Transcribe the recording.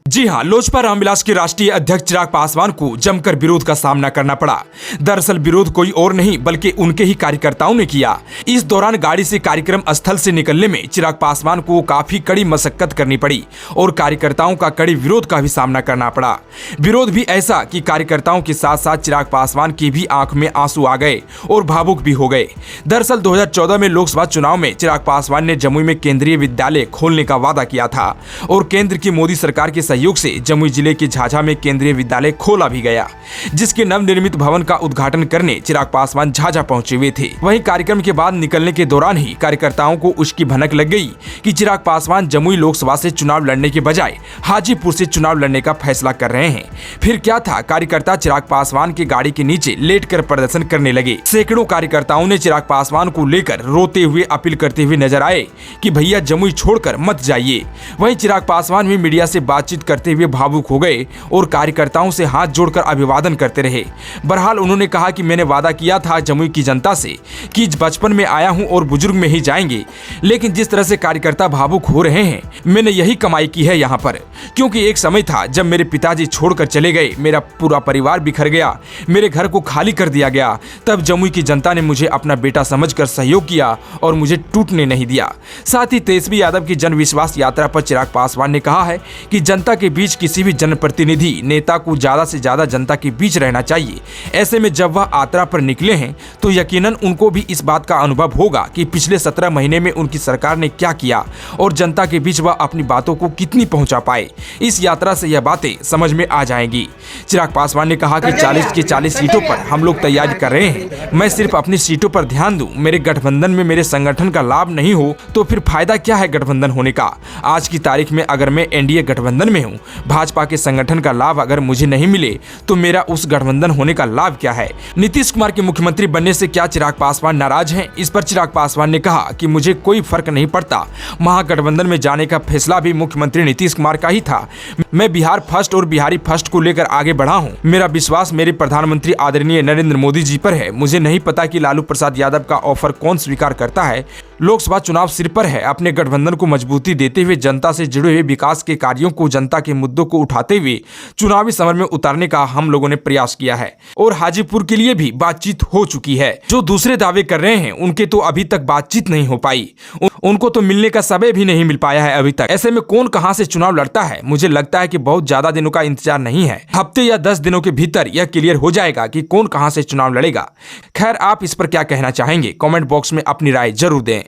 जी हां, लोजपा रामविलास के राष्ट्रीय अध्यक्ष चिराग पासवान को जमकर विरोध का सामना करना पड़ा। दरअसल विरोध कोई और नहीं बल्कि उनके ही कार्यकर्ताओं ने किया। इस दौरान गाड़ी से कार्यक्रम स्थल से निकलने में चिराग पासवान को काफी कड़ी मशक्कत करनी पड़ी और कार्यकर्ताओं का कड़ी विरोध का भी सामना करना पड़ा। विरोध भी ऐसा कि कार्यकर्ताओं के साथ साथ चिराग पासवान की भी आंख में आंसू आ गए और भावुक भी हो गए। दरअसल 2014 में लोकसभा चुनाव में चिराग पासवान ने जमुई में केंद्रीय विद्यालय खोलने का वादा किया था और केंद्र की मोदी सरकार के सहयोग से जमुई जिले के झाझा में केंद्रीय विद्यालय खोला भी गया, जिसके नवनिर्मित भवन का उद्घाटन करने चिराग पासवान झाझा पहुंचे हुए थे। वहीं कार्यक्रम के बाद निकलने के दौरान ही कार्यकर्ताओं को उसकी भनक लग गई कि चिराग पासवान जमुई लोकसभा से चुनाव लड़ने के बजाय हाजीपुर से चुनाव लड़ने का फैसला कर रहे हैं। फिर क्या था, कार्यकर्ता चिराग पासवान की गाड़ी के नीचे लेटकर प्रदर्शन करने लगे। सैकड़ों कार्यकर्ताओं ने चिराग पासवान को लेकर रोते हुए अपील करते हुए नजर आए कि भैया जमुई छोड़कर मत जाइए। वहीं चिराग पासवान भी मीडिया से बातचीत करते हुए भावुक हो गए और कार्यकर्ताओं से हाथ जोड़कर अभिवादन करते रहे। बहरहाल उन्होंने कहा कि मैंने वादा किया था जमुई की जनता से कि बचपन में आया हूं और बुजुर्ग में ही जाएंगे, लेकिन जिस तरह से कार्यकर्ता भावुक हो रहे हैं, मैंने यही कमाई की है यहाँ पर, क्योंकि एक समय था जब मेरे पिताजी छोड़कर चले गए, मेरा पूरा परिवार बिखर गया, मेरे घर को खाली कर दिया गया। तब जमुई की जनता ने मुझे अपना बेटा समझकर सहयोग किया और मुझे टूटने नहीं दिया। साथ ही तेजस्वी यादव की जन विश्वास यात्रा पर चिराग पासवान ने कहा है कि जनता के बीच किसी भी जनप्रतिनिधि नेता को ज्यादा से ज्यादा जनता के बीच रहना चाहिए। ऐसे में जब वह यात्रा पर निकले हैं तो यकीनन उनको भी इस बात का अनुभव होगा कि पिछले 17 महीने में उनकी सरकार ने क्या किया और जनता के बीच वह अपनी बातों को कितनी पहुंचा पाए। इस यात्रा से यह बातें समझ में आ जाएंगी। चिराग पासवान ने कहा कि 40 की 40 सीटों पर हम लोग तैयारी कर रहे हैं। मैं सिर्फ अपनी सीटों पर ध्यान दूं। मेरे गठबंधन में मेरे संगठन का लाभ नहीं हो तो फिर फायदा क्या है गठबंधन होने का। आज की तारीख में अगर मैं एनडीए गठबंधन में हूँ, भाजपा के संगठन का लाभ अगर मुझे नहीं मिले तो मेरा उस गठबंधन होने का लाभ क्या है। नीतीश कुमार के मुख्यमंत्री बनने से क्या चिराग पासवान नाराज हैं? इस पर चिराग पासवान ने कहा कि मुझे कोई फर्क नहीं पड़ता। महागठबंधन में जाने का फैसला भी मुख्यमंत्री नीतीश कुमार का ही था। मैं बिहार फर्स्ट और बिहारी फर्स्ट को लेकर आगे बढ़ा हूँ। मेरा विश्वास मेरे प्रधानमंत्री आदरणीय नरेंद्र मोदी जी पर है। मुझे नहीं पता कि लालू प्रसाद यादव का ऑफर कौन स्वीकार करता है। लोकसभा चुनाव सिर पर है। अपने गठबंधन को मजबूती देते हुए जनता से जुड़े हुए विकास के कार्यों को, जनता के मुद्दों को उठाते हुए चुनावी समर में उतारने का हम लोगों ने प्रयास किया है और हाजीपुर के लिए भी बातचीत हो चुकी है। जो दूसरे दावे कर रहे हैं उनके तो अभी तक बातचीत नहीं हो पाई, उनको तो मिलने का समय भी नहीं मिल पाया है अभी तक। ऐसे में कौन कहां से चुनाव लड़ता है? मुझे लगता है कि बहुत ज्यादा दिनों का इंतजार नहीं है। हफ्ते या 10 दिनों के भीतर यह क्लियर हो जाएगा कि कौन कहां से चुनाव लड़ेगा। खैर, आप इस पर क्या कहना चाहेंगे? कमेंट बॉक्स में अपनी राय जरूर दें।